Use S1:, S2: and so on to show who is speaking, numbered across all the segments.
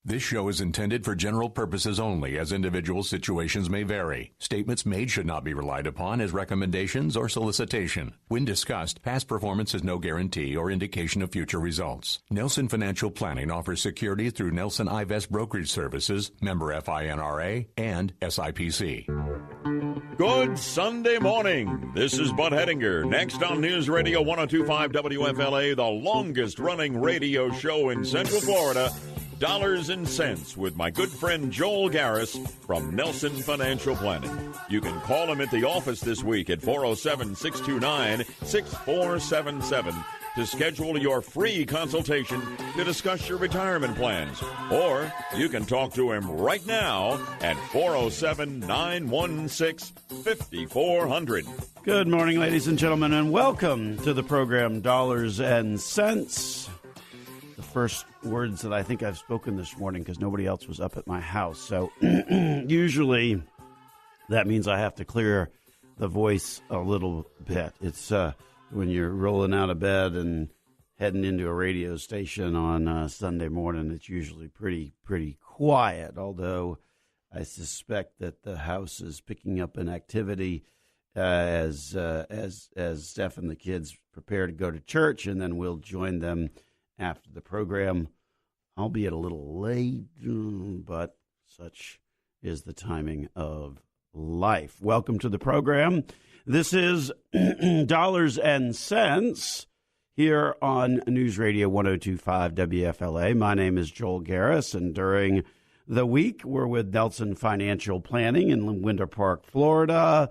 S1: This show is intended for general purposes only, as individual situations may vary. Statements made should not be relied upon as recommendations or solicitation. When discussed, past performance is no guarantee or indication of future results. Nelson Financial Planning offers securities through Nelson Ivest Brokerage Services, member FINRA, and SIPC.
S2: Good Sunday morning. This is Bud Hettinger. Next on News Radio 102.5 WFLA, the longest-running radio show in Central Florida, Dollars and Cents, with my good friend Joel Garris from Nelson Financial Planning. You can call him at the office this week at 407-629-6477 to schedule your free consultation to discuss your retirement plans. Or you can talk to him right now at 407-916-5400.
S3: Good morning, ladies and gentlemen, and welcome to the program Dollars and Cents. The first words that I think I've spoken this morning because nobody else was up at my house. So usually that means I have to clear the voice a little bit. It's when you're rolling out of bed and heading into a radio station on Sunday morning, it's usually pretty quiet, although I suspect that the house is picking up an activity as Steph and the kids prepare to go to church, and then we'll join them after the program. I'll be a little late, but such is the timing of life. Welcome to the program. This is Dollars and Cents here on News Radio 102.5 WFLA. My name is Joel Garris, and during the week, we're with Nelson Financial Planning in Winter Park, Florida.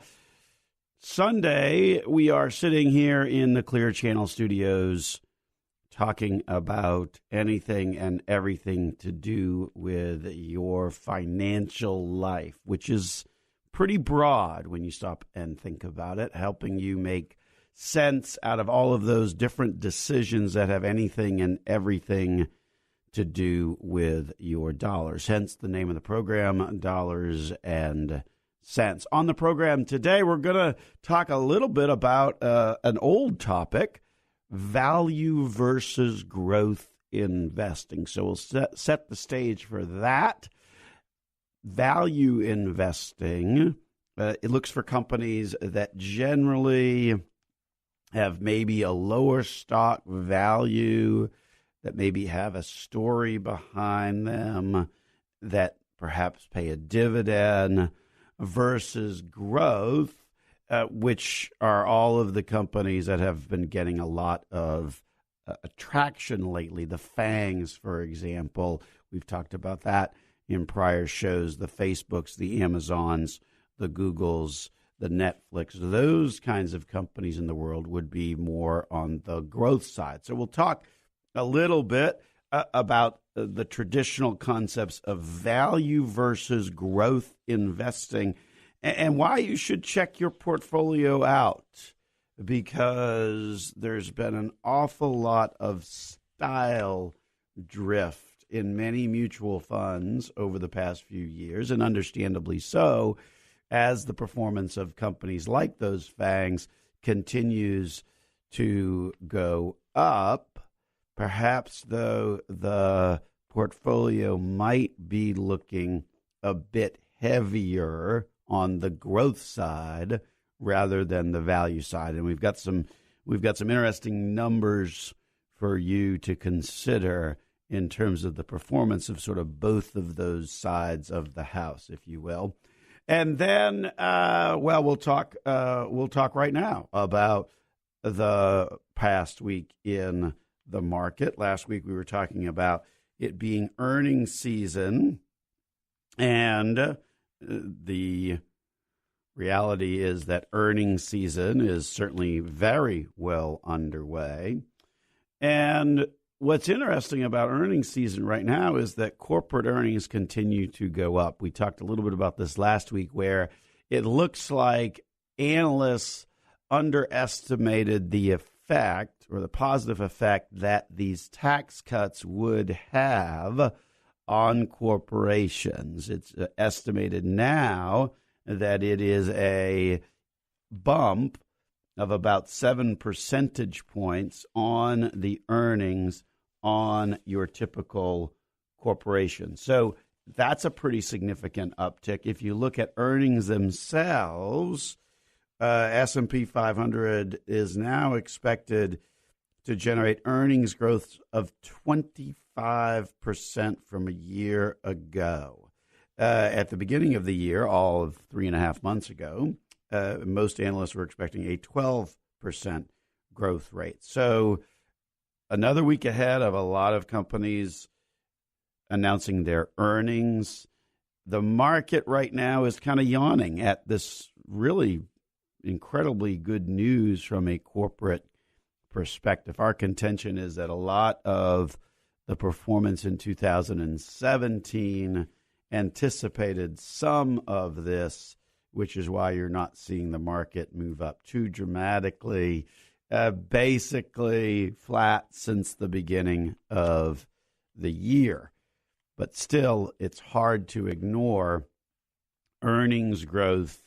S3: Sunday, we are sitting here in the Clear Channel Studios talking about anything and everything to do with your financial life, which is pretty broad when you stop and think about it, helping you make sense out of all of those different decisions that have anything and everything to do with your dollars. Hence the name of the program, Dollars and Cents. On the program today, we're going to talk a little bit about an old topic, value versus growth investing. So we'll set the stage for that. Value investing, it looks for companies that generally have maybe a lower stock value, that maybe have a story behind them, that perhaps pay a dividend, versus growth, which are all of the companies that have been getting a lot of attraction lately. The FANGs, for example, we've talked about that in prior shows. The Facebooks, the Amazons, the Googles, the Netflix, those kinds of companies in the world would be more on the growth side. So we'll talk a little bit about the traditional concepts of value versus growth investing, and why you should check your portfolio out, because there's been an awful lot of style drift in many mutual funds over the past few years, and understandably so, as the performance of companies like those FANGs continues to go up. Perhaps, though, the portfolio might be looking a bit heavier on the growth side rather than the value side. And we've got some interesting numbers for you to consider in terms of the performance of sort of both of those sides of the house, if you will. And then, we'll talk right now about the past week in the market. Last week we were talking about it being earnings season, and the reality is that earnings season is certainly very well underway. And what's interesting about earnings season right now is that corporate earnings continue to go up. We talked a little bit about this last week, where it looks like analysts underestimated the effect, or the positive effect, that these tax cuts would have on corporations. It's estimated now that it is a bump of about 7 percentage points on the earnings on your typical corporations. So that's a pretty significant uptick. If you look at earnings themselves, S&P 500 is now expected to generate earnings growth of 25% from a year ago. At the beginning of the year, all of 3.5 months ago, most analysts were expecting a 12% growth rate. So another week ahead of a lot of companies announcing their earnings. The market right now is kind of yawning at this really incredibly good news from a corporate perspective. Our contention is that a lot of the performance in 2017 anticipated some of this, which is why you're not seeing the market move up too dramatically. Basically flat since the beginning of the year. But still, it's hard to ignore earnings growth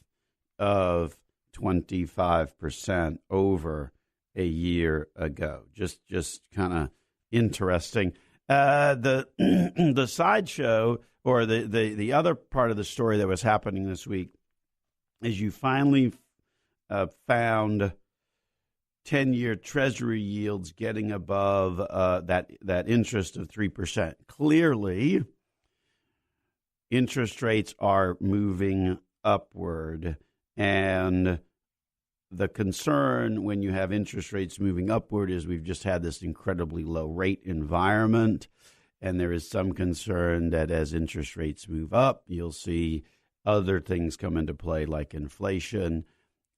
S3: of 25% over a year ago. Just kind of interesting. The sideshow, or the other part of the story that was happening this week, is you finally found 10-year Treasury yields getting above that interest of 3%. Clearly, interest rates are moving upward, and the concern when you have interest rates moving upward is we've just had this incredibly low rate environment, and there is some concern that as interest rates move up, you'll see other things come into play like inflation.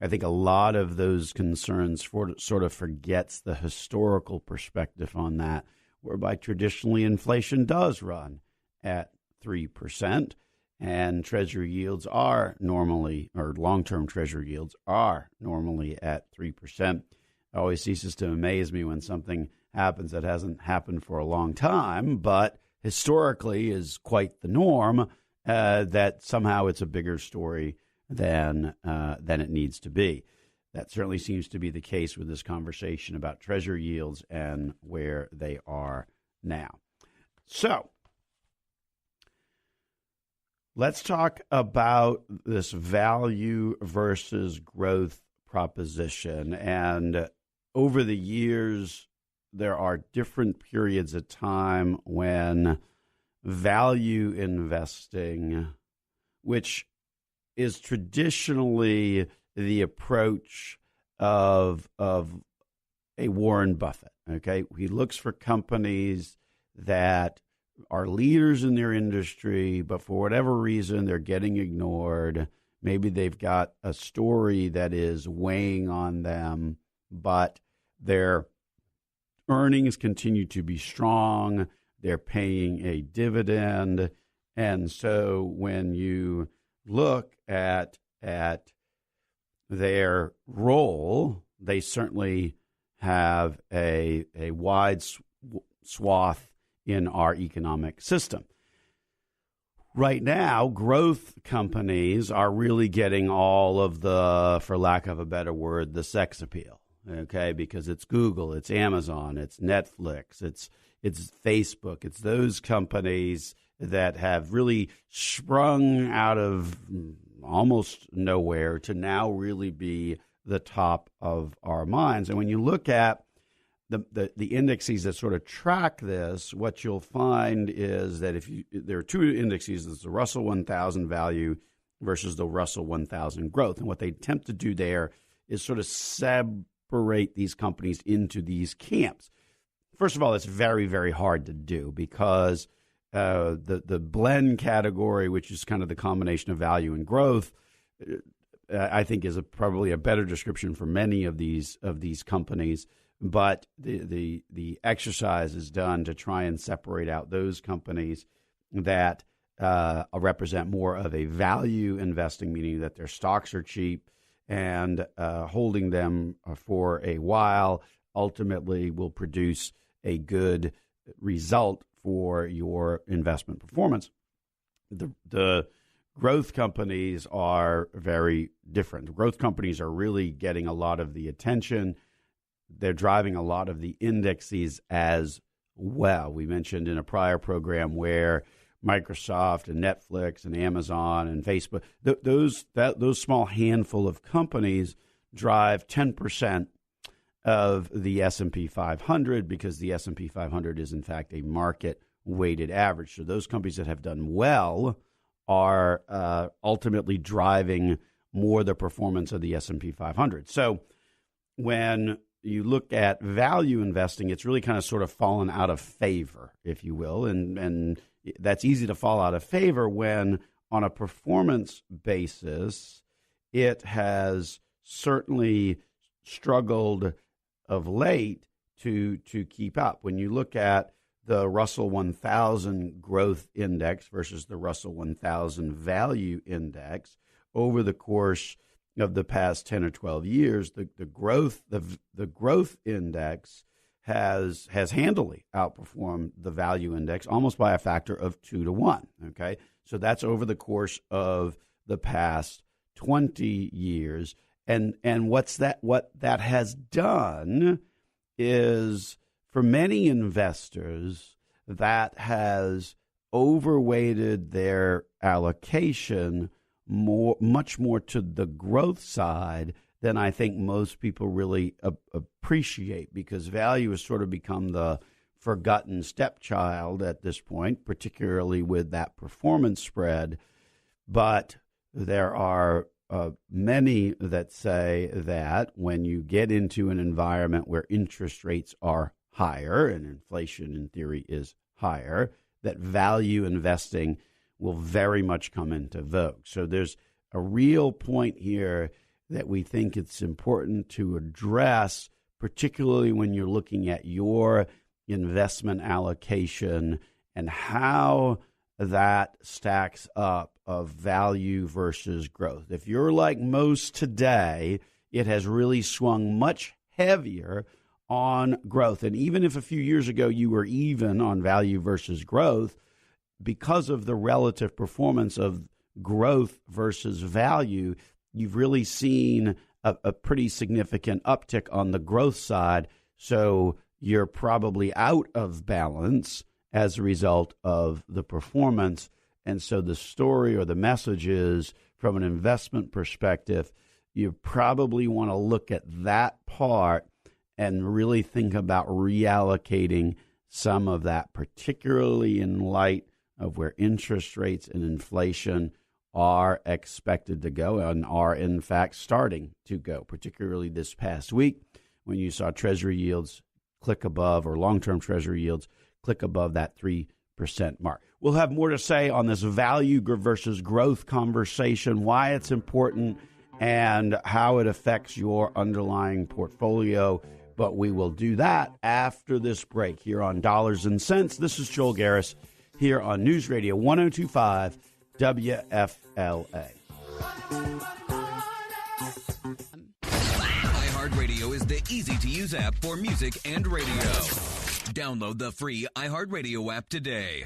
S3: I think a lot of those concerns sort of forgets the historical perspective on that, whereby traditionally inflation does run at 3%, and Treasury yields are normally, or long-term Treasury yields are normally at 3%. It always ceases to amaze me when something happens that hasn't happened for a long time, but historically is quite the norm, that somehow it's a bigger story than it needs to be. That certainly seems to be the case with this conversation about Treasury yields and where they are now. So let's talk about this value versus growth proposition. And over the years, there are different periods of time when value investing, which is traditionally the approach of a Warren Buffett. Okay, he looks for companies that are leaders in their industry, but for whatever reason they're getting ignored. Maybe they've got a story that is weighing on them, but their earnings continue to be strong. They're paying a dividend, and so when you look at their role, they certainly have a wide swath in our economic system. Right now, growth companies are really getting all of the, for lack of a better word, the sex appeal, okay? Because it's Google, it's Amazon, it's Netflix, it's Facebook, it's those companies that have really sprung out of almost nowhere to now really be the top of our minds. And when you look at the indexes that sort of track this, what you'll find is that there are two indexes. There's the Russell 1000 value versus the Russell 1000 growth. And what they attempt to do there is sort of separate these companies into these camps. First of all, it's very, very hard to do because the blend category, which is kind of the combination of value and growth, I think is probably a better description for many of these companies. But the exercise is done to try and separate out those companies that represent more of a value investing, meaning that their stocks are cheap and holding them for a while ultimately will produce a good result for your investment performance. The growth companies are very different. The growth companies are really getting a lot of the attention. They're driving a lot of the indexes as well. We mentioned in a prior program where Microsoft and Netflix and Amazon and Facebook, those small handful of companies drive 10% of the S&P 500 because the S&P 500 is, in fact, a market-weighted average. So those companies that have done well are ultimately driving more the performance of the S&P 500. So when you look at value investing, it's really kind of sort of fallen out of favor, if you will, and that's easy to fall out of favor when on a performance basis, it has certainly struggled of late to keep up. When you look at the Russell 1000 growth index versus the Russell 1000 value index over the course of the past 10 or 12 years, the growth index has handily outperformed the value index almost by a factor of 2 to 1. Okay, so that's over the course of the past 20 years. And what that has done is, for many investors, that has overweighted their allocation much more to the growth side than I think most people really appreciate, because value has sort of become the forgotten stepchild at this point, particularly with that performance spread. But there are many that say that when you get into an environment where interest rates are higher and inflation in theory is higher, that value investing will very much come into vogue. So there's a real point here that we think it's important to address, particularly when you're looking at your investment allocation and how that stacks up of value versus growth. If you're like most today, it has really swung much heavier on growth. And even if a few years ago you were even on value versus growth, because of the relative performance of growth versus value, you've really seen a pretty significant uptick on the growth side. So you're probably out of balance as a result of the performance. And so the story or the message is, from an investment perspective, you probably want to look at that part and really think about reallocating some of that, particularly in light of where interest rates and inflation are expected to go and are, in fact, starting to go, particularly this past week when you saw Treasury yields click above, or long-term Treasury yields click above that 3% mark. We'll have more to say on this value versus growth conversation, why it's important, and how it affects your underlying portfolio. But we will do that after this break here on Dollars and Cents. This is Joel Garris here on News Radio 102.5 WFLA.
S4: iHeartRadio is the easy-to-use app for music and radio. Download the free iHeartRadio app today.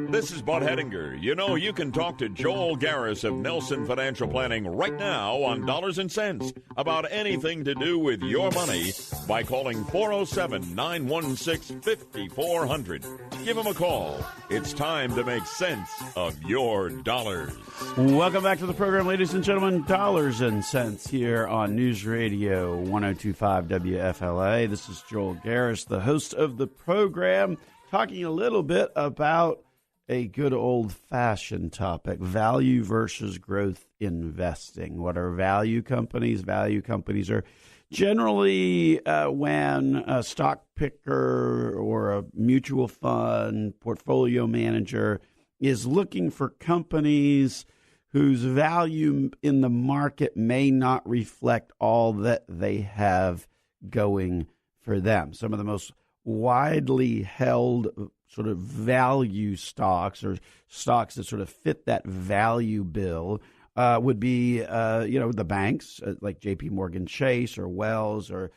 S2: This is Bud Hedinger. You know, you can talk to Joel Garris of Nelson Financial Planning right now on Dollars and Cents about anything to do with your money by calling 407-916-5400. Give him a call. It's time to make sense of your dollars.
S3: Welcome back to the program, ladies and gentlemen. Dollars and Cents here on News Radio 102.5 WFLA. This is Joel Garris, the host of the program, talking a little bit about a good old-fashioned topic, value versus growth investing. What are value companies? Value companies are generally when a stock picker or a mutual fund portfolio manager is looking for companies whose value in the market may not reflect all that they have going for them. Some of the most widely held sort of value stocks, or stocks that sort of fit that value bill, would be the banks like J.P. Morgan Chase or Wells or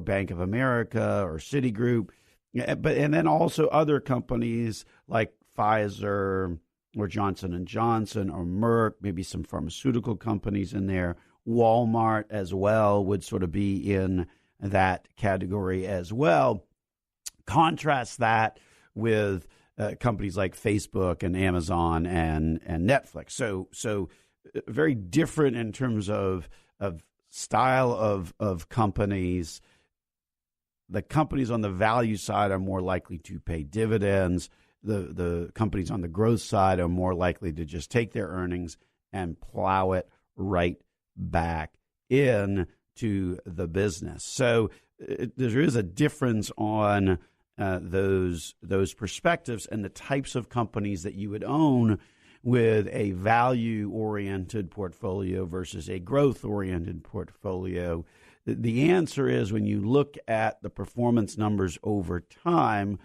S3: Bank of America or Citigroup, and then also other companies like Pfizer or Johnson & Johnson or Merck, maybe some pharmaceutical companies in there. Walmart as well would sort of be in that category as well. Contrast that with companies like Facebook and Amazon and Netflix. So very different in terms of style of companies. The companies on the value side are more likely to pay dividends. The companies on the growth side are more likely to just take their earnings and plow it right back into the business. So there is a difference on those perspectives and the types of companies that you would own with a value-oriented portfolio versus a growth-oriented portfolio. The answer is, when you look at the performance numbers over time,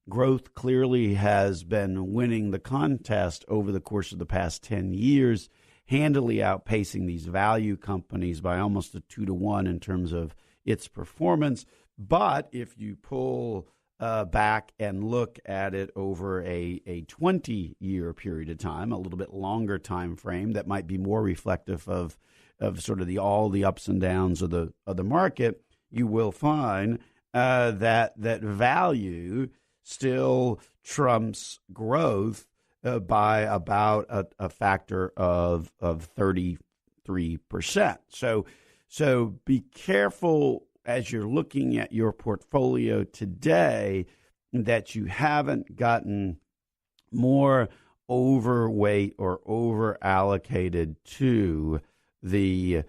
S3: growth clearly has been winning the contest over the course of the past 10 years, handily outpacing these value companies by almost a 2-to-1 in terms of its performance. But if you pull back and look at it over a 20-year period of time, a little bit longer time frame that might be more reflective of sort of all the ups and downs of the market, you will find that value still trumps growth by about a factor of 33%. So be careful as you're looking at your portfolio today that you haven't gotten more overweight or over allocated to the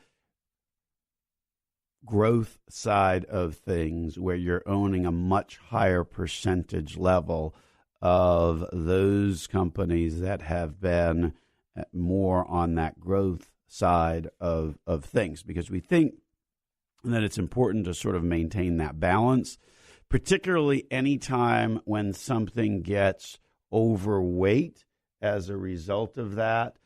S3: growth side of things, where you're owning a much higher percentage level of those companies that have been more on that growth side of things, because we think that it's important to sort of maintain that balance, particularly anytime when something gets overweight as a result of that,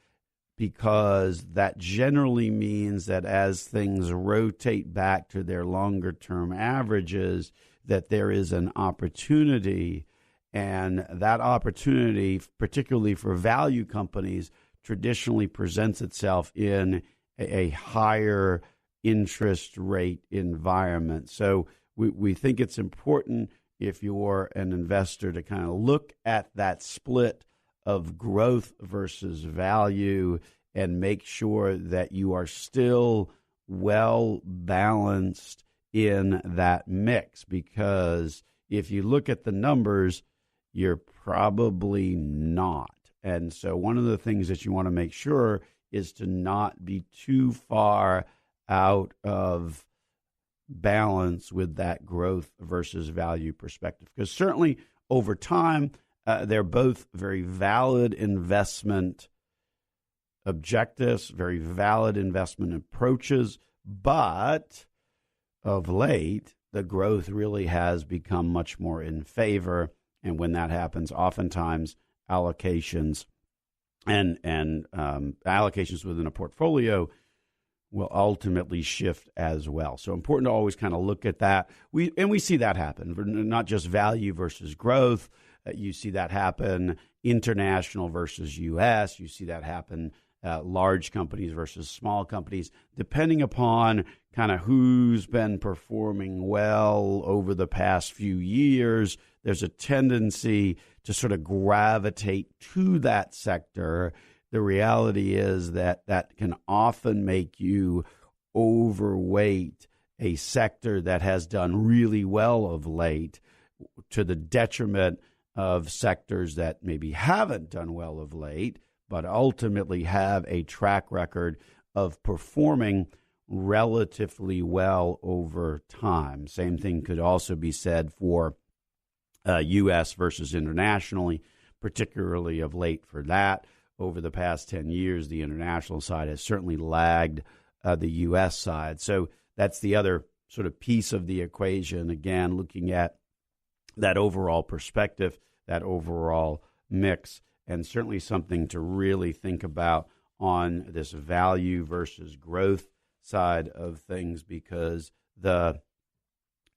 S3: because that generally means that as things rotate back to their longer-term averages, that there is an opportunity, and that opportunity, particularly for value companies, traditionally presents itself in a higher interest rate environment. So we think it's important, if you're an investor, to kind of look at that split of growth versus value and make sure that you are still well balanced in that mix. Because if you look at the numbers, you're probably not. And so one of the things that you want to make sure is to not be too far out of balance with that growth versus value perspective. Because certainly over time, they're both very valid investment objectives, very valid investment approaches, but of late, the growth really has become much more in favor. And when that happens, oftentimes allocations and allocations within a portfolio will ultimately shift as well. So important to always kind of look at that. We see that happen, not just value versus growth. You see that happen international versus U.S. You see that happen large companies versus small companies, depending upon kind of who's been performing well over the past few years. There's a tendency to sort of gravitate to that sector. The reality is that can often make you overweight a sector that has done really well of late, to the detriment of sectors that maybe haven't done well of late, but ultimately have a track record of performing relatively well over time. Same thing could also be said for U.S. versus internationally, particularly of late for that. Over the past 10 years, the international side has certainly lagged the U.S. side. So that's the other sort of piece of the equation, again, looking at that overall perspective, that overall mix, and certainly something to really think about on this value versus growth side of things, because the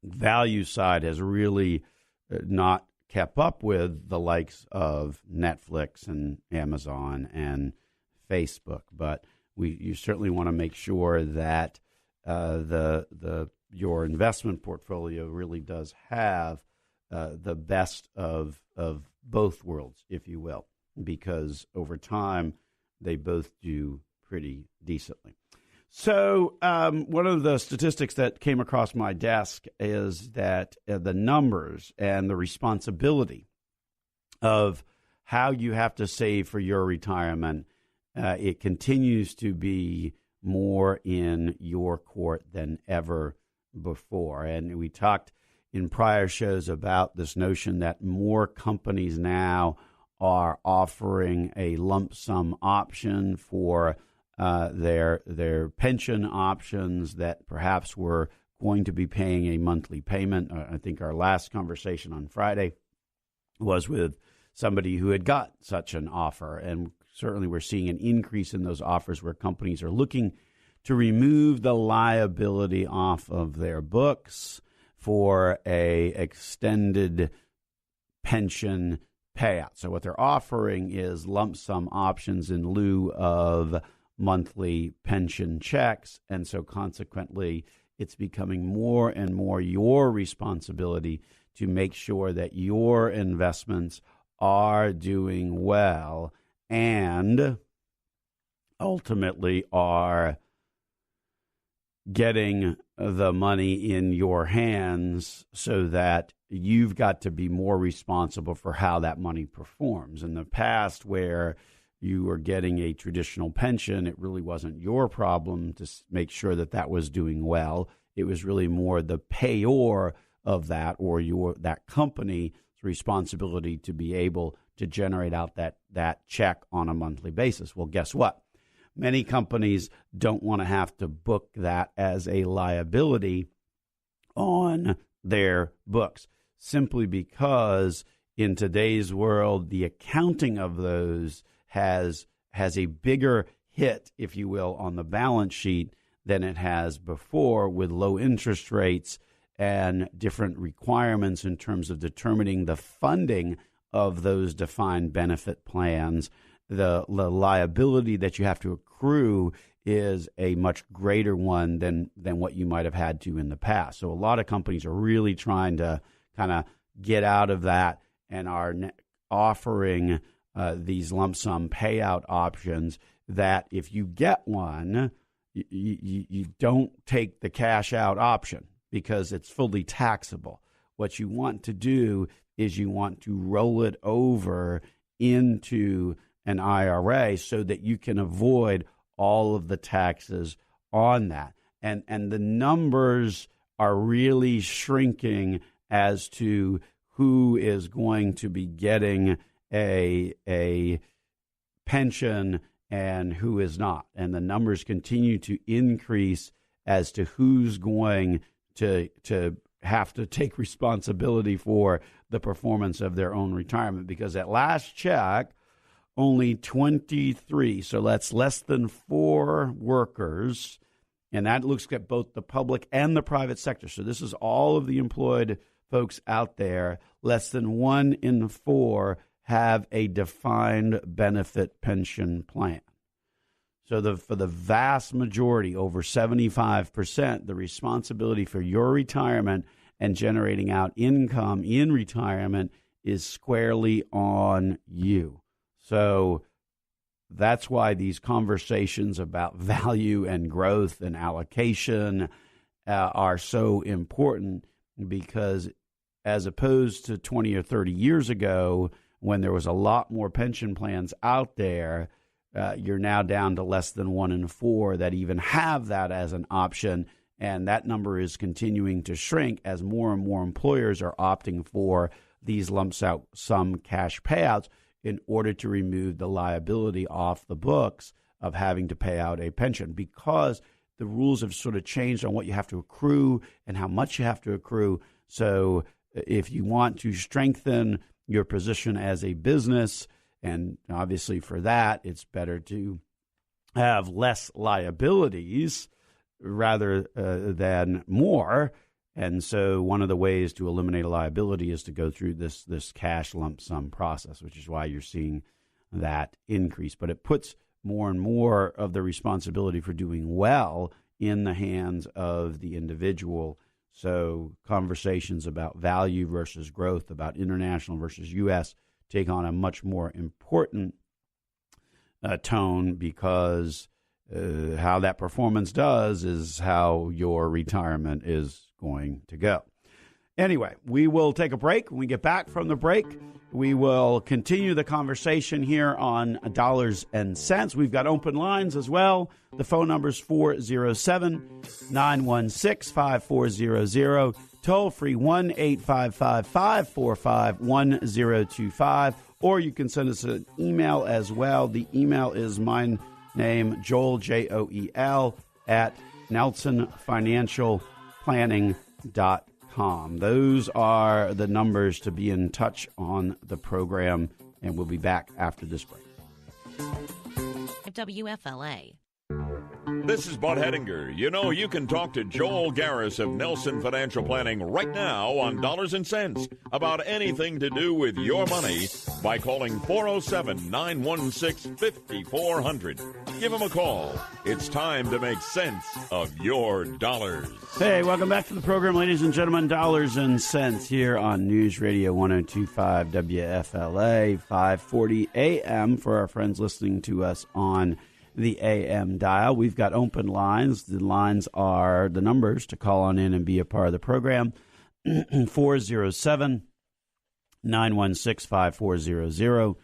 S3: value side has really not kept up with the likes of Netflix and Amazon and Facebook. But you certainly want to make sure that your investment portfolio really does have the best of both worlds, if you will, because over time they both do pretty decently. So one of the statistics that came across my desk is that the numbers and the responsibility of how you have to save for your retirement, it continues to be more in your court than ever before. And we talked in prior shows about this notion that more companies now are offering a lump sum option for their pension options that perhaps were going to be paying a monthly payment. I think our last conversation on Friday was with somebody who had got such an offer, and certainly we're seeing an increase in those offers where companies are looking to remove the liability off of their books for a extended pension payout. So what they're offering is lump sum options in lieu of monthly pension checks, and so consequently it's becoming more and more your responsibility to make sure that your investments are doing well and ultimately are getting the money in your hands so that you've got to be more responsible for how that money performs. In the past, where you were getting a traditional pension, it really wasn't your problem to make sure that that was doing well. It was really more the payor of that, or that company's responsibility to be able to generate out that check on a monthly basis. Well, guess what? Many companies don't want to have to book that as a liability on their books, simply because in today's world, the accounting of those has a bigger hit, if you will, on the balance sheet than it has before, with low interest rates and different requirements in terms of determining the funding of those defined benefit plans. The liability that you have to accrue is a much greater one than what you might have had to in the past. So a lot of companies are really trying to kind of get out of that and are offering these lump sum payout options that if you get one, you don't take the cash out option because it's fully taxable. What you want to do is you want to roll it over into an IRA so that you can avoid all of the taxes on that. And the numbers are really shrinking as to who is going to be getting a pension and who is not. And the numbers continue to increase as to who's going to have to take responsibility for the performance of their own retirement. Because at last check, only 23, so that's less than 4 workers, and that looks at both the public and the private sector. So this is all of the employed folks out there. Less than 1 in 4 have a defined benefit pension plan. So for the vast majority, over 75%, the responsibility for your retirement and generating out income in retirement is squarely on you. So that's why these conversations about value and growth and allocation are so important, because as opposed to 20 or 30 years ago, when there was a lot more pension plans out there, you're now down to less than 1 in 4 that even have that as an option. And that number is continuing to shrink as more and more employers are opting for these lump sum cash payouts in order to remove the liability off the books of having to pay out a pension, because the rules have sort of changed on what you have to accrue and how much you have to accrue. So if you want to strengthen your position as a business, and obviously for that, it's better to have less liabilities rather than more. And so one of the ways to eliminate a liability is to go through this cash lump sum process, which is why you're seeing that increase. But it puts more and more of the responsibility for doing well in the hands of the individual So conversations about value versus growth, about international versus U.S., take on a much more important tone, because how that performance does is how your retirement is going to go. Anyway, we will take a break. When we get back from the break, we will continue the conversation here on Dollars and Cents. We've got open lines as well. The phone number is 407-916-5400. Toll free 1-855-545-1025. Or you can send us an email as well. The email is my name, Joel, Joel, at NelsonFinancialPlanning.com. Those are the numbers to be in touch on the program, and we'll be back after this break.
S5: WFLA.
S2: This is Bud Hedinger. You know, you can talk to Joel Garris of Nelson Financial Planning right now on Dollars and Cents about anything to do with your money by calling 407-916-5400. Give him a call. It's time to make sense of your dollars.
S3: Hey, welcome back to the program, ladies and gentlemen. Dollars and Cents here on News Radio 102.5 WFLA, 540 AM for our friends listening to us on the AM dial. We've got open lines. The lines are the numbers to call on in and be a part of the program. 407-916-5400.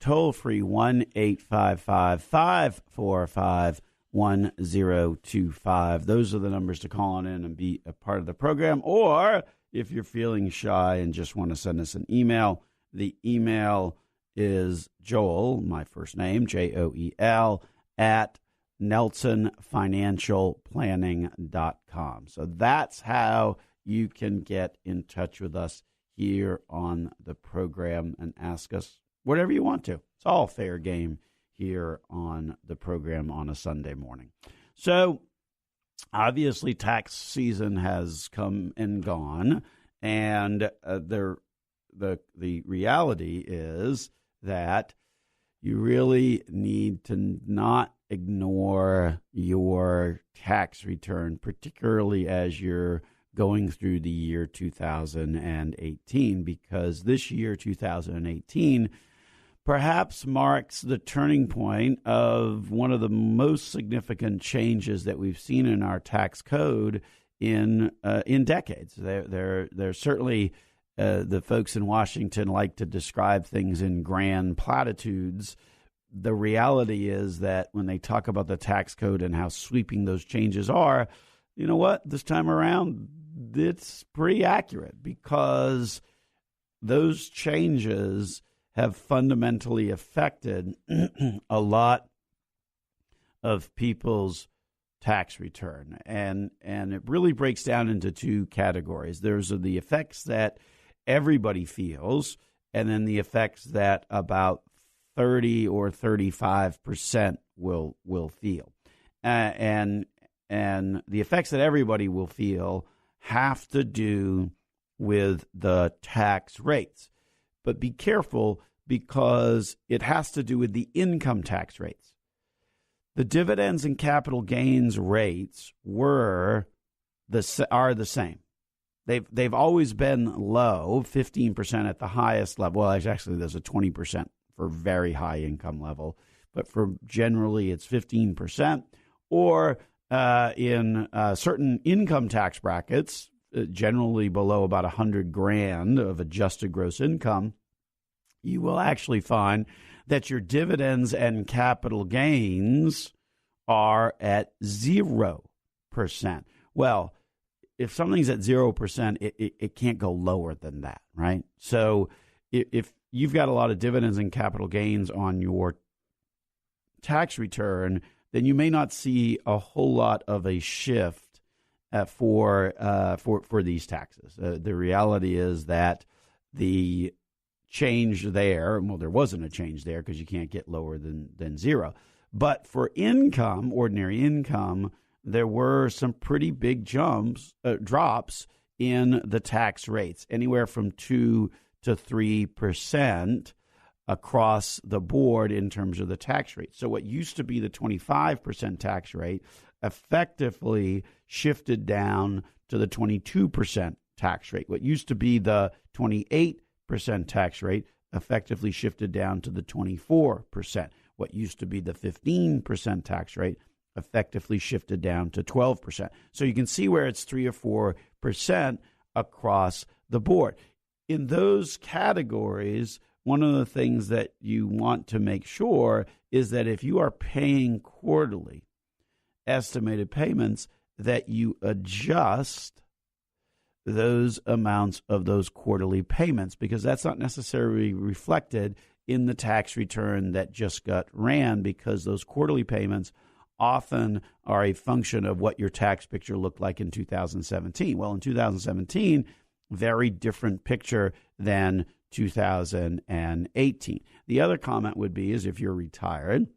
S3: Toll free 1-855-545-1025. Those are the numbers to call on in and be a part of the program. Or if you're feeling shy and just want to send us an email, the email is Joel, my first name, Joel, at NelsonFinancialPlanning.com. So that's how you can get in touch with us here on the program and ask us whatever you want to. It's all fair game here on the program on a Sunday morning. So obviously tax season has come and gone, and the reality is that you really need to not ignore your tax return, particularly as you're going through the year 2018, because this year, 2018, perhaps marks the turning point of one of the most significant changes that we've seen in our tax code in decades. There's certainly the folks in Washington like to describe things in grand platitudes. The reality is that when they talk about the tax code and how sweeping those changes are, you know what? This time around, it's pretty accurate, because those changes have fundamentally affected a lot of people's tax return. And it really breaks down into two categories. There's the effects that everybody feels, and then the effects that about 30 or 35% will feel. And the effects that everybody will feel have to do with the tax rates. But be careful, because it has to do with the income tax rates. The dividends and capital gains rates are the same. They've always been low, 15% at the highest level. Well, actually, there's a 20% for very high income level, but for generally it's 15%. Or in certain income tax brackets, generally below about $100,000 of adjusted gross income, you will actually find that your dividends and capital gains are at 0%. Well, if something's at 0%, it can't go lower than that, right? So if you've got a lot of dividends and capital gains on your tax return, then you may not see a whole lot of a shift for these taxes. The reality is that the change there, well, there wasn't a change there because you can't get lower than zero. But for income, ordinary income, there were some pretty big drops in the tax rates, anywhere from 2 to 3% across the board in terms of the tax rate. So what used to be the 25% tax rate effectively shifted down to the 22% tax rate. What used to be the 28% tax rate effectively shifted down to the 24%. What used to be the 15% tax rate effectively shifted down to 12%. So you can see where it's 3 or 4% across the board. In those categories, one of the things that you want to make sure is that if you are paying quarterly estimated payments, that you adjust those amounts of those quarterly payments, because that's not necessarily reflected in the tax return that just got ran, because those quarterly payments often are a function of what your tax picture looked like in 2017. Well, in 2017, very different picture than 2018. The other comment would be is if you're retired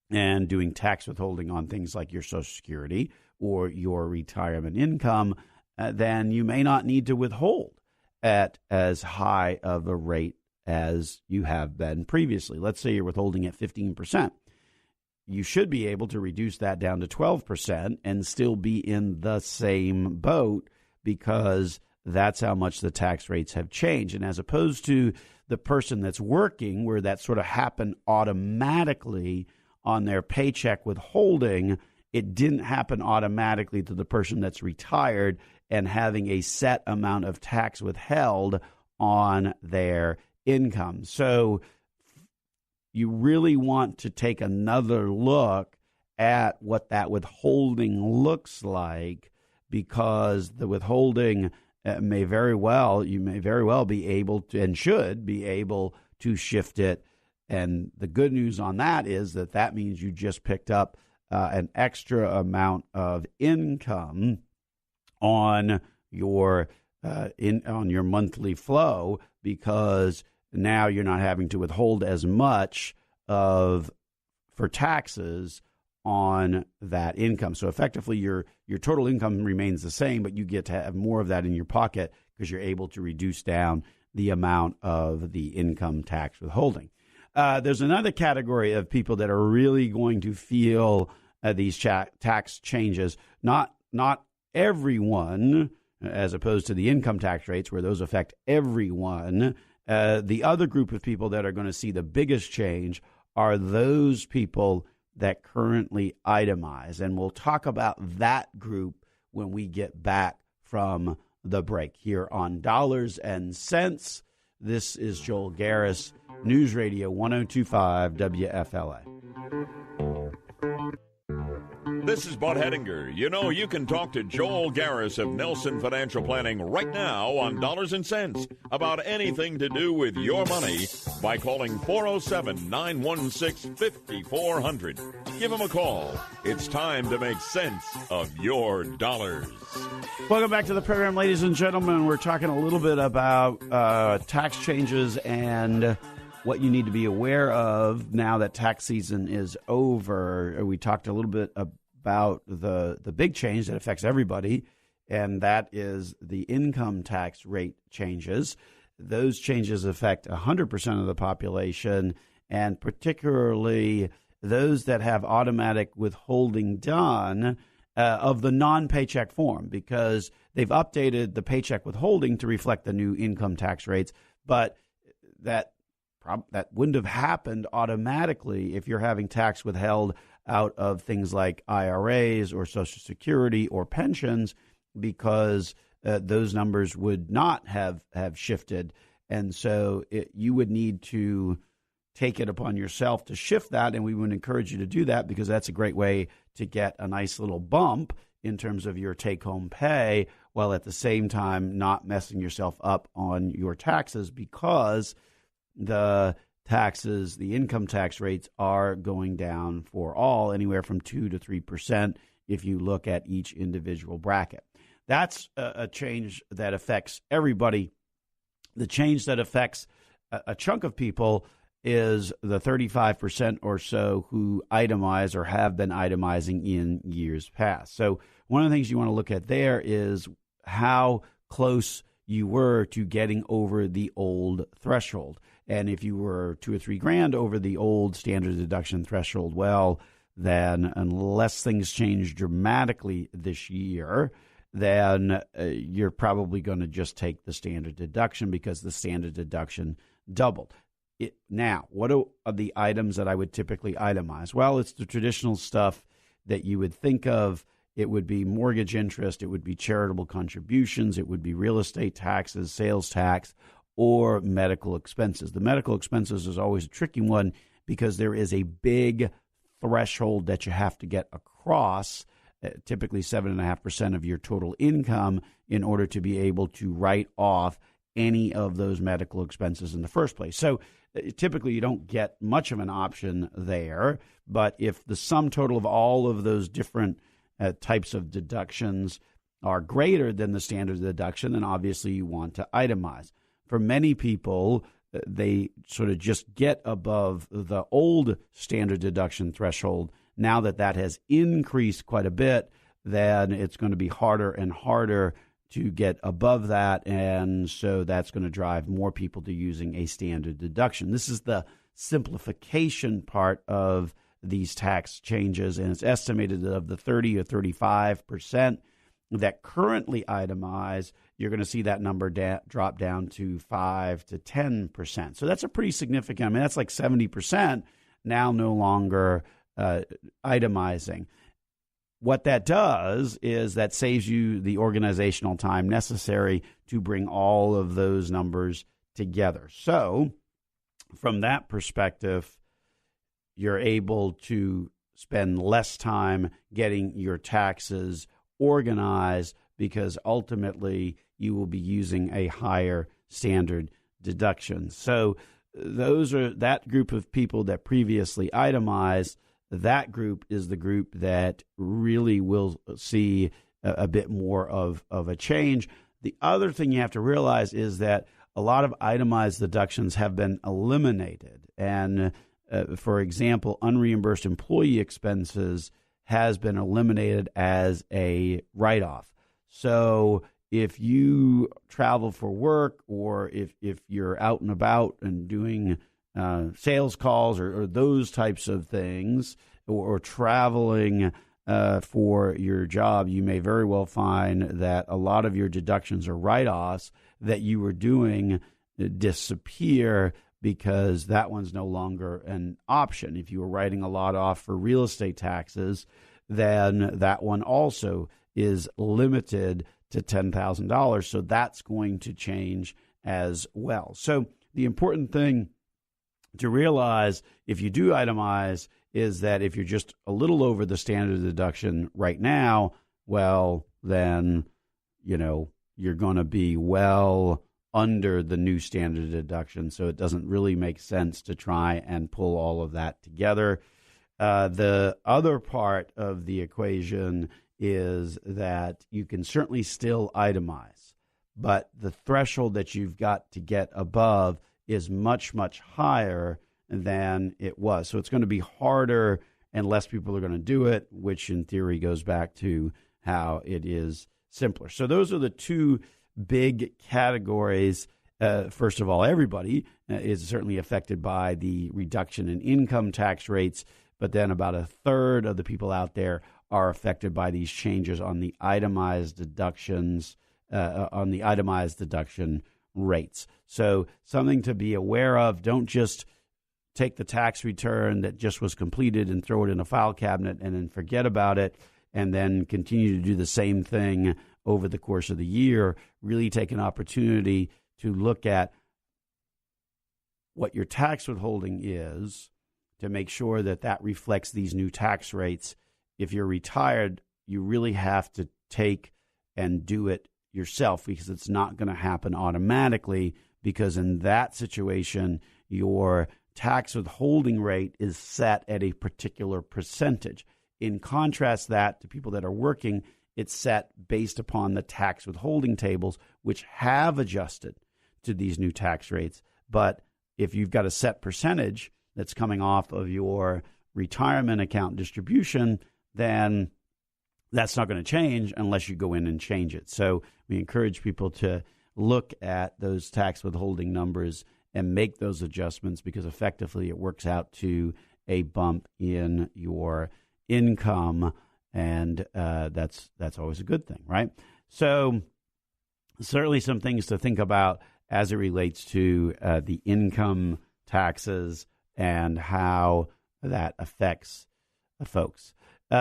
S3: and doing tax withholding on things like your Social Security or your retirement income, then you may not need to withhold at as high of a rate as you have been previously. Let's say you're withholding at 15%. You should be able to reduce that down to 12% and still be in the same boat, because that's how much the tax rates have changed. And as opposed to the person that's working, where that sort of happened automatically on their paycheck withholding, it didn't happen automatically to the person that's retired and having a set amount of tax withheld on their income. So you really want to take another look at what that withholding looks like, because the withholding you may very well be able to and should be able to shift it. And the good news on that is that means you just picked up an extra amount of income on your monthly flow, because now you're not having to withhold as much for taxes on that income. So effectively, your total income remains the same, but you get to have more of that in your pocket because you're able to reduce down the amount of the income tax withholding. There's another category of people that are really going to feel these tax changes. Not everyone, as opposed to the income tax rates, where those affect everyone. The other group of people that are going to see the biggest change are those people that currently itemize. And we'll talk about that group when we get back from the break here on Dollars and Cents. This is Joel Garris, News Radio 102.5 WFLA.
S2: This is Bud Hedinger. You know, you can talk to Joel Garris of Nelson Financial Planning right now on Dollars and Cents about anything to do with your money by calling 407-916-5400. Give him a call. It's time to make sense of your dollars.
S3: Welcome back to the program, ladies and gentlemen. We're talking a little bit about tax changes and what you need to be aware of now that tax season is over. We talked a little bit about the big change that affects everybody, and that is the income tax rate changes. Those changes affect 100% of the population, and particularly those that have automatic withholding done of the non-paycheck form, because they've updated the paycheck withholding to reflect the new income tax rates, but that wouldn't have happened automatically if you're having tax withheld out of things like IRAs or Social Security or pensions, because those numbers would not have shifted. And so you would need to take it upon yourself to shift that, and we would encourage you to do that, because that's a great way to get a nice little bump in terms of your take-home pay, while at the same time not messing yourself up on your taxes, because the income tax rates are going down for all, anywhere from 2 to 3% if you look at each individual bracket. That's a change that affects everybody. The change that affects a chunk of people is the 35% or so who itemize or have been itemizing in years past. So one of the things you want to look at there is how close you were to getting over the old threshold. And if you were $2,000 or $3,000 over the old standard deduction threshold, well, then unless things change dramatically this year, then you're probably going to just take the standard deduction because the standard deduction doubled. Now, what are the items that I would typically itemize? Well, it's the traditional stuff that you would think of. It would be mortgage interest, it would be charitable contributions, it would be real estate taxes, sales tax, or medical expenses. The medical expenses is always a tricky one because there is a big threshold that you have to get across, typically 7.5% of your total income, in order to be able to write off any of those medical expenses in the first place. So typically you don't get much of an option there, but if the sum total of all of those different types of deductions are greater than the standard deduction, then obviously you want to itemize. For many people, they sort of just get above the old standard deduction threshold. Now that that has increased quite a bit, then it's going to be harder and harder to get above that, and so that's going to drive more people to using a standard deduction. This is the simplification part of these tax changes, and it's estimated that of the 30 or 35% that currently itemize, you're going to see that number drop down to 5 to 10%. So that's a pretty significant, that's like 70% now no longer itemizing. What that does is that saves you the organizational time necessary to bring all of those numbers together. So from that perspective, you're able to spend less time getting your taxes organized because ultimately you will be using a higher standard deduction. So those are that group of people that previously itemized. That group is the group that really will see a bit more of a change. The other thing you have to realize is that a lot of itemized deductions have been eliminated. And for example, unreimbursed employee expenses has been eliminated as a write-off. So if you travel for work or if you're out and about and doing sales calls or those types of things, or traveling for your job, you may very well find that a lot of your deductions or write-offs that you were doing disappear because that one's no longer an option. If you were writing a lot off for real estate taxes, then that one also is limited to $10,000. So that's going to change as well. So the important thing to realize if you do itemize is that if you're just a little over the standard deduction right now, well, then, you're going to be well under the new standard deduction. So it doesn't really make sense to try and pull all of that together. The other part of the equation is that you can certainly still itemize, but the threshold that you've got to get above is much, much higher than it was. So it's going to be harder and less people are going to do it, which in theory goes back to how it is simpler. So those are the two big categories. First of all, everybody is certainly affected by the reduction in income tax rates, but then about a third of the people out there are affected by these changes on the itemized deductions, on the itemized deduction rates. So something to be aware of. Don't just take the tax return that just was completed and throw it in a file cabinet and then forget about it and then continue to do the same thing over the course of the year. Really take an opportunity to look at what your tax withholding is to make sure that that reflects these new tax rates. If you're retired, you really have to take and do it yourself because it's not going to happen automatically, because in that situation, your tax withholding rate is set at a particular percentage. In contrast that to people that are working, it's set based upon the tax withholding tables, which have adjusted to these new tax rates. But if you've got a set percentage that's coming off of your retirement account distribution, then that's not going to change unless you go in and change it. So we encourage people to look at those tax withholding numbers and make those adjustments, because effectively it works out to a bump in your income, and that's always a good thing, right? So certainly some things to think about as it relates to the income taxes and how that affects folks.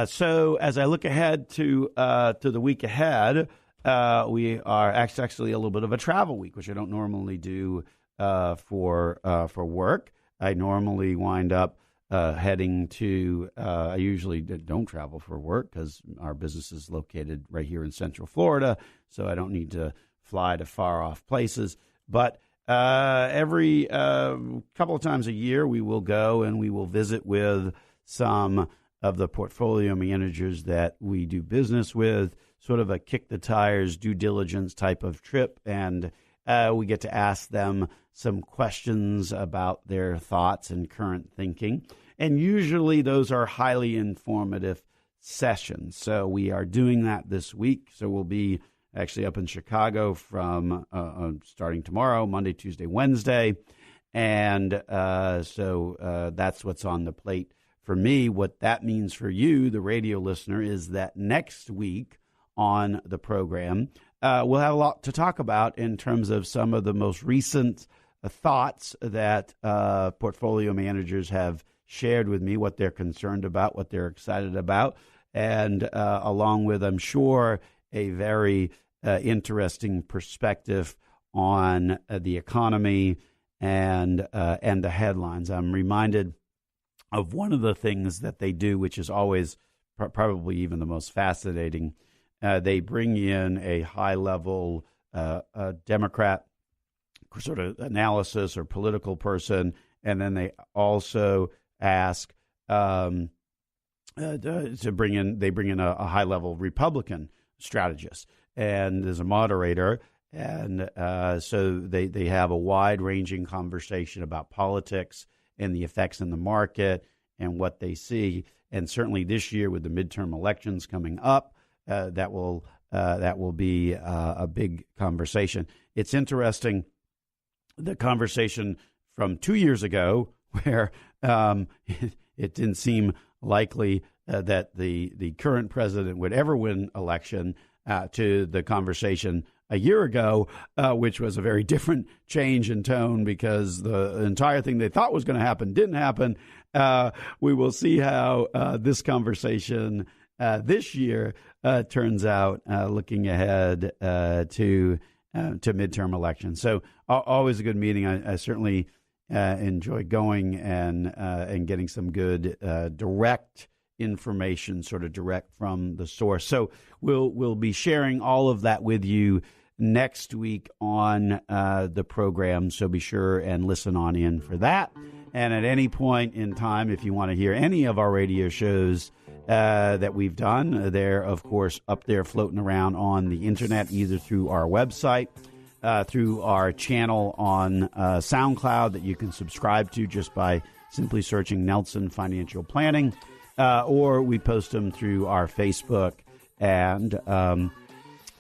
S3: So as I look ahead to the week ahead, we are actually a little bit of a travel week, which I don't normally do for work. I normally wind up heading to, I usually don't travel for work because our business is located right here in Central Florida, so I don't need to fly to far-off places. But every couple of times a year, we will go and we will visit with some of the portfolio managers that we do business with, sort of a kick-the-tires, due diligence type of trip, and we get to ask them some questions about their thoughts and current thinking. And usually those are highly informative sessions. So we are doing that this week. So we'll be actually up in Chicago from starting tomorrow, Monday, Tuesday, Wednesday. And so that's what's on the plate for me. What that means for you, the radio listener, is that next week on the program, we'll have a lot to talk about in terms of some of the most recent thoughts that portfolio managers have shared with me, what they're concerned about, what they're excited about, and along with, I'm sure, a very interesting perspective on the economy and the headlines. I'm reminded of one of the things that they do, which is always probably even the most fascinating. They bring in a high-level Democrat sort of analysis or political person, and then they also ask to bring in a high-level Republican strategist, and there's a moderator, and so they have a wide-ranging conversation about politics and the effects in the market and what they see. And certainly this year with the midterm elections coming up, that will be a big conversation. It's interesting, the conversation from 2 years ago, where it didn't seem likely that the current president would ever win election, to the conversation a year ago, which was a very different change in tone because the entire thing they thought was going to happen didn't happen. We will see how this conversation this year turns out, looking ahead to midterm elections. So always a good meeting. I certainly enjoy going and getting some good direct information, sort of direct from the source. So we'll be sharing all of that with you next week on the program. So be sure and listen on in for that. And at any point in time, if you want to hear any of our radio shows that we've done, they're, of course, up there floating around on the internet, either through our website, through our channel on SoundCloud that you can subscribe to just by simply searching Nelson Financial Planning, or we post them through our Facebook and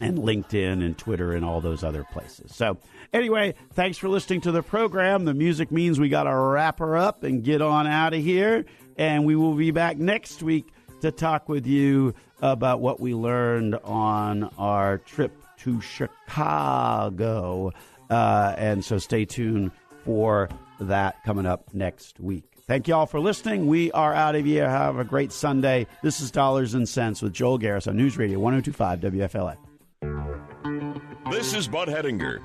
S3: LinkedIn and Twitter and all those other places. So anyway, thanks for listening to the program. The music means we got to wrap her up and get on out of here. And we will be back next week to talk with you about what we learned on our trip to Chicago. And so stay tuned for that coming up next week. Thank you all for listening. We are out of here. Have a great Sunday. This is Dollars and Cents with Joel Garris on News Radio 102.5 WFLA.
S2: This is Bud Hettinger,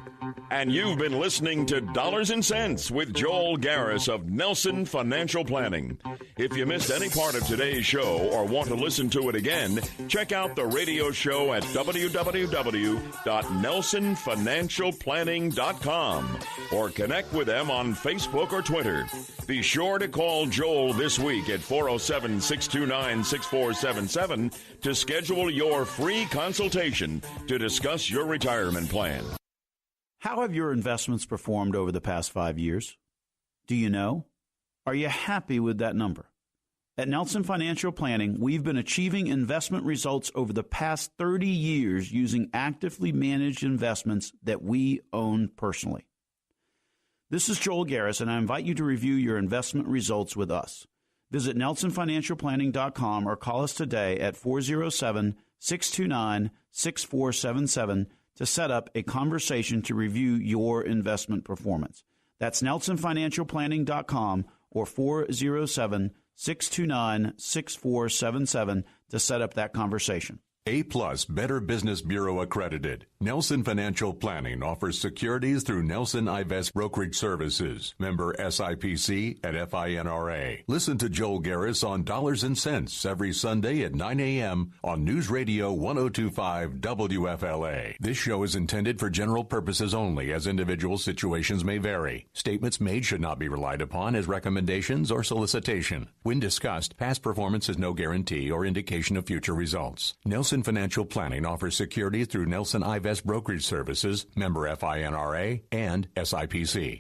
S2: and you've been listening to Dollars and Cents with Joel Garris of Nelson Financial Planning. If you missed any part of today's show or want to listen to it again, check out the radio show at www.nelsonfinancialplanning.com or connect with them on Facebook or Twitter. Be sure to call Joel this week at 407-629-6477 to schedule your free consultation to discuss your retirement plan.
S5: How have your investments performed over the past 5 years? Do you know? Are you happy with that number? At Nelson Financial Planning, we've been achieving investment results over the past 30 years using actively managed investments that we own personally. This is Joel Garris, and I invite you to review your investment results with us. Visit NelsonFinancialPlanning.com or call us today at 407 407-629-6477 to set up a conversation to review your investment performance. That's NelsonFinancialPlanning.com or 407-629-6477 to set up that conversation.
S1: A-plus Better Business Bureau accredited. Nelson Financial Planning offers securities through Nelson Ivest Brokerage Services. Member SIPC at FINRA. Listen to Joel Garris on Dollars and Cents every Sunday at 9 a.m. on News Radio 102.5 WFLA. This show is intended for general purposes only, as individual situations may vary. Statements made should not be relied upon as recommendations or solicitation. When discussed, past performance is no guarantee or indication of future results. Nelson Financial Planning offers securities through Nelson Ivest Brokerage Services, member FINRA, and SIPC.